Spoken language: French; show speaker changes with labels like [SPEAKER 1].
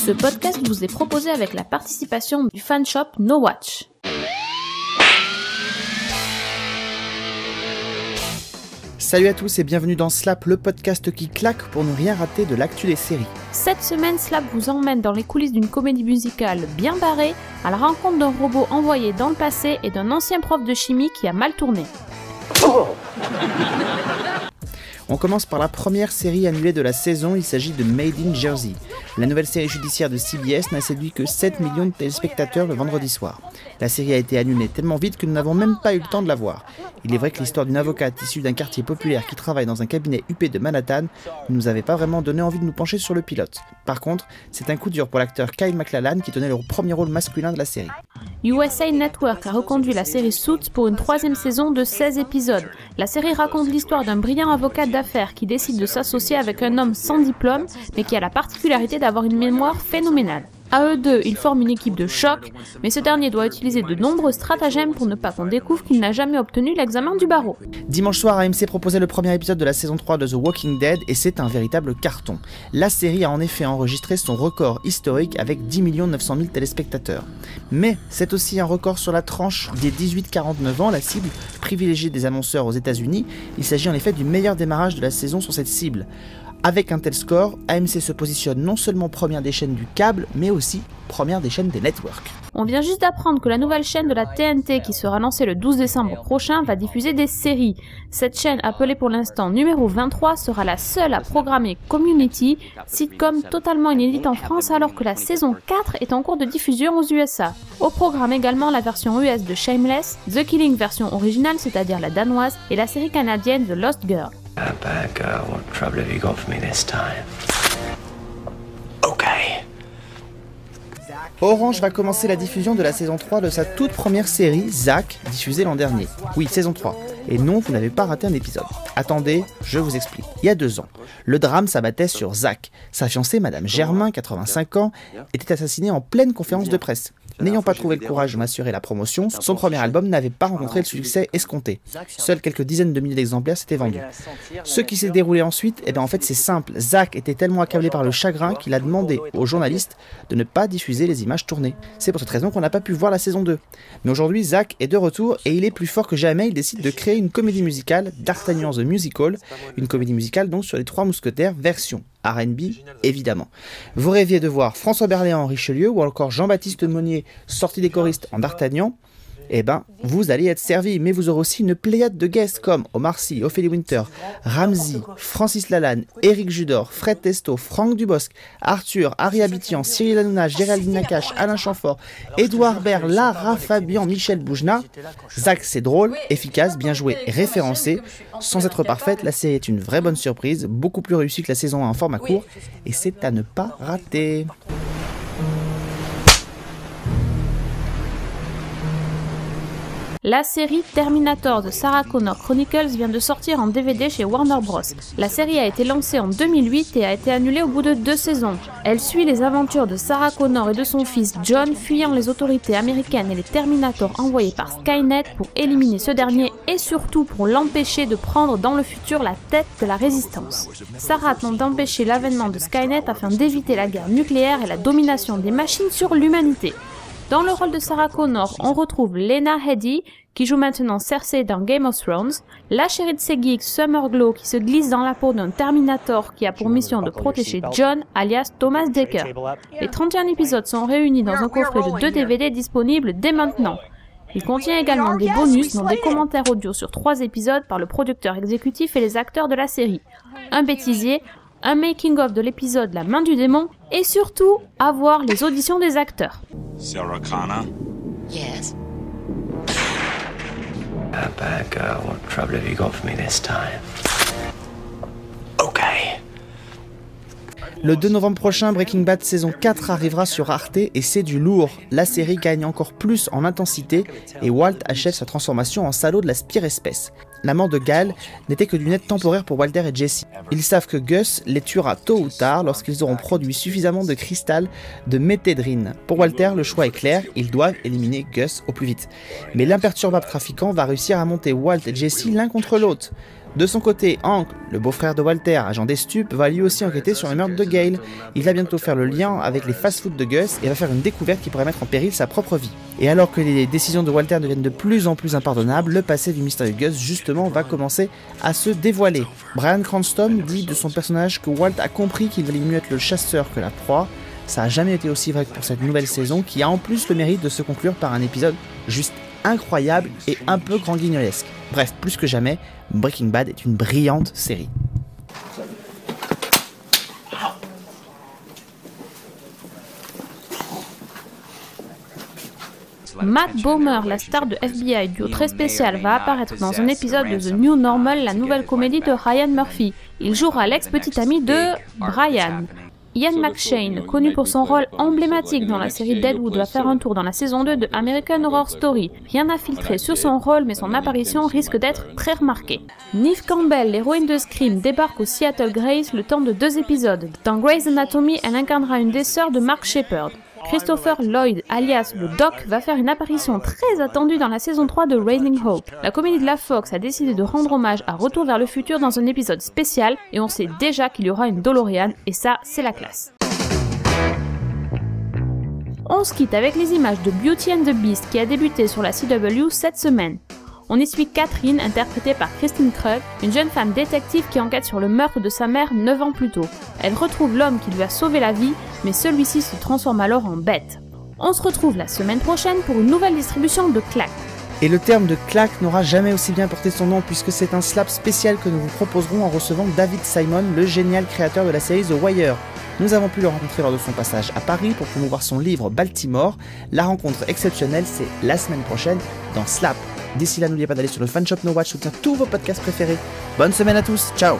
[SPEAKER 1] Ce podcast vous est proposé avec la participation du fanshop No Watch.
[SPEAKER 2] Salut à tous et bienvenue dans Slap, le podcast qui claque pour ne rien rater de l'actu des séries.
[SPEAKER 1] Cette semaine, Slap vous emmène dans les coulisses d'une comédie musicale bien barrée, à la rencontre d'un robot envoyé dans le passé et d'un ancien prof de chimie qui a mal tourné.
[SPEAKER 2] Oh On commence par la première série annulée de la saison, il s'agit de Made in Jersey. La nouvelle série judiciaire de CBS n'a séduit que 7 millions de téléspectateurs le vendredi soir. La série a été annulée tellement vite que nous n'avons même pas eu le temps de la voir. Il est vrai que l'histoire d'une avocate issue d'un quartier populaire qui travaille dans un cabinet huppé de Manhattan ne nous avait pas vraiment donné envie de nous pencher sur le pilote. Par contre, c'est un coup dur pour l'acteur Kyle MacLachlan qui tenait le premier rôle masculin de la série.
[SPEAKER 1] USA Network a reconduit la série Suits pour une troisième saison de 16 épisodes. La série raconte l'histoire d'un brillant avocat d'affaires qui décide de s'associer avec un homme sans diplôme, mais qui a la particularité d'avoir une mémoire phénoménale. À eux deux, ils forment une équipe de choc, mais ce dernier doit utiliser de nombreux stratagèmes pour ne pas qu'on découvre qu'il n'a jamais obtenu l'examen du barreau.
[SPEAKER 2] Dimanche soir, AMC proposait le premier épisode de la saison 3 de The Walking Dead et c'est un véritable carton. La série a en effet enregistré son record historique avec 10 900 000 téléspectateurs. Mais c'est aussi un record sur la tranche des 18-49 ans, la cible privilégiée des annonceurs aux États-Unis. Il s'agit en effet du meilleur démarrage de la saison sur cette cible. Avec un tel score, AMC se positionne non seulement première des chaînes du câble, mais aussi première des chaînes des networks.
[SPEAKER 1] On vient juste d'apprendre que la nouvelle chaîne de la TNT, qui sera lancée le 12 décembre prochain, va diffuser des séries. Cette chaîne, appelée pour l'instant numéro 23, sera la seule à programmer Community, sitcom totalement inédite en France alors que la saison 4 est en cours de diffusion aux USA. Au programme également la version US de Shameless, The Killing version originale, c'est-à-dire la danoise, et la série canadienne The Lost Girl.
[SPEAKER 3] Bad girl, what trouble have you got for me this time? Okay.
[SPEAKER 2] Orange va commencer la diffusion de la saison 3 de sa toute première série, Zack, diffusée l'an dernier. Oui, saison 3. Et non, vous n'avez pas raté un épisode. Attendez, je vous explique. Il y a 2 ans, le drame s'abattait sur Zack. Sa fiancée, Madame Germain, 85 ans, était assassinée en pleine conférence de presse. N'ayant pas trouvé le courage de m'assurer la promotion, son premier album n'avait pas rencontré le succès escompté. Seuls quelques dizaines de milliers d'exemplaires s'étaient vendus. Ce qui s'est déroulé ensuite, en fait c'est simple. Zack était tellement accablé par le chagrin qu'il a demandé aux journalistes de ne pas diffuser les images tournées. C'est pour cette raison qu'on n'a pas pu voir la saison 2. Mais aujourd'hui, Zack est de retour et il est plus fort que jamais. Il décide de créer une comédie musicale, D'Artagnan the Musical, une comédie musicale donc sur les 3 mousquetaires version R&B, évidemment. Vous rêviez de voir François Berléand en Richelieu ou encore Jean-Baptiste Monnier sorti des choristes en D'Artagnan, vous allez être servi, mais vous aurez aussi une pléiade de guests comme Omar Sy, Ophélie Winter, Ramzy, Francis Lalanne, Éric Judor, Fred Testo, Franck Dubosc, Arthur, Harry Abitian, Cyril Hanouna, Géraldine Nakache, Alain Chamfort, Édouard Baird, Lara Fabian, Michel Boujna. Zack, c'est drôle, efficace, bien joué et référencé. Sans être parfaite, la série est une vraie bonne surprise, beaucoup plus réussie que la saison 1 en format court, et c'est à ne pas rater.
[SPEAKER 1] La série Terminator de Sarah Connor Chronicles vient de sortir en DVD chez Warner Bros. La série a été lancée en 2008 et a été annulée au bout de 2 saisons. Elle suit les aventures de Sarah Connor et de son fils John fuyant les autorités américaines et les Terminators envoyés par Skynet pour éliminer ce dernier et surtout pour l'empêcher de prendre dans le futur la tête de la résistance. Sarah tente d'empêcher l'avènement de Skynet afin d'éviter la guerre nucléaire et la domination des machines sur l'humanité. Dans le rôle de Sarah Connor, on retrouve Lena Headey, qui joue maintenant Cersei dans Game of Thrones, la chérie de ses geeks Summer Glau qui se glisse dans la peau d'un Terminator qui a pour mission de protéger John, alias Thomas Dekker. Les 31 épisodes sont réunis dans un coffret de 2 DVD disponibles dès maintenant. Il contient également des bonus, dont des commentaires audio sur 3 épisodes par le producteur exécutif et les acteurs de la série, un bêtisier, un making-of de l'épisode La main du démon, et surtout, avoir les auditions des acteurs.
[SPEAKER 4] Sarah Connor?
[SPEAKER 3] Yes. Bad girl, what trouble have you got for me this time? Okay.
[SPEAKER 2] Le 2 novembre prochain, Breaking Bad saison 4 arrivera sur Arte et c'est du lourd. La série gagne encore plus en intensité et Walt achève sa transformation en salaud de la pire espèce. La mort de Gal n'était que d'une aide temporaire pour Walter et Jesse. Ils savent que Gus les tuera tôt ou tard lorsqu'ils auront produit suffisamment de cristal de méthédrine. Pour Walter, le choix est clair, ils doivent éliminer Gus au plus vite. Mais l'imperturbable trafiquant va réussir à monter Walt et Jesse l'un contre l'autre. De son côté, Hank, le beau-frère de Walter, agent des stupes, va lui aussi enquêter sur le meurtre de Gail. Il va bientôt faire le lien avec les fast-food de Gus et va faire une découverte qui pourrait mettre en péril sa propre vie. Et alors que les décisions de Walter deviennent de plus en plus impardonnables, le passé du mystérieux Gus justement va commencer à se dévoiler. Bryan Cranston dit de son personnage que Walt a compris qu'il valait mieux être le chasseur que la proie. Ça a jamais été aussi vrai que pour cette nouvelle saison qui a en plus le mérite de se conclure par un épisode juste incroyable et un peu grand guignolesque. Bref, plus que jamais, Breaking Bad est une brillante série.
[SPEAKER 1] Matt Bomer, la star de FBI duo très spécial, va apparaître dans un épisode de The New Normal, la nouvelle comédie de Ryan Murphy. Il jouera l'ex-petit ami de Brian. Ian McShane, connu pour son rôle emblématique dans la série Deadwood, va faire un tour dans la saison 2 de American Horror Story. Rien à filtrer sur son rôle, mais son apparition risque d'être très remarquée. Neve Campbell, l'héroïne de Scream, débarque au Seattle Grace le temps de 2 épisodes. Dans Grey's Anatomy, elle incarnera une des sœurs de Mark Sheppard. Christopher Lloyd, alias le Doc, va faire une apparition très attendue dans la saison 3 de Raising Hope. La comédie de la Fox a décidé de rendre hommage à Retour vers le futur dans un épisode spécial, et on sait déjà qu'il y aura une DeLorean, et ça, c'est la classe. On se quitte avec les images de Beauty and the Beast qui a débuté sur la CW cette semaine. On y suit Catherine, interprétée par Kristen Krug, une jeune femme détective qui enquête sur le meurtre de sa mère 9 ans plus tôt. Elle retrouve l'homme qui lui a sauvé la vie, mais celui-ci se transforme alors en bête. On se retrouve la semaine prochaine pour une nouvelle distribution de claques.
[SPEAKER 2] Et le terme de claque n'aura jamais aussi bien porté son nom puisque c'est un slap spécial que nous vous proposerons en recevant David Simon, le génial créateur de la série The Wire. Nous avons pu le rencontrer lors de son passage à Paris pour promouvoir son livre Baltimore. La rencontre exceptionnelle, c'est la semaine prochaine dans Slap. D'ici là, n'oubliez pas d'aller sur le Fanshop No Watch soutenir tous vos podcasts préférés. Bonne semaine à tous, ciao!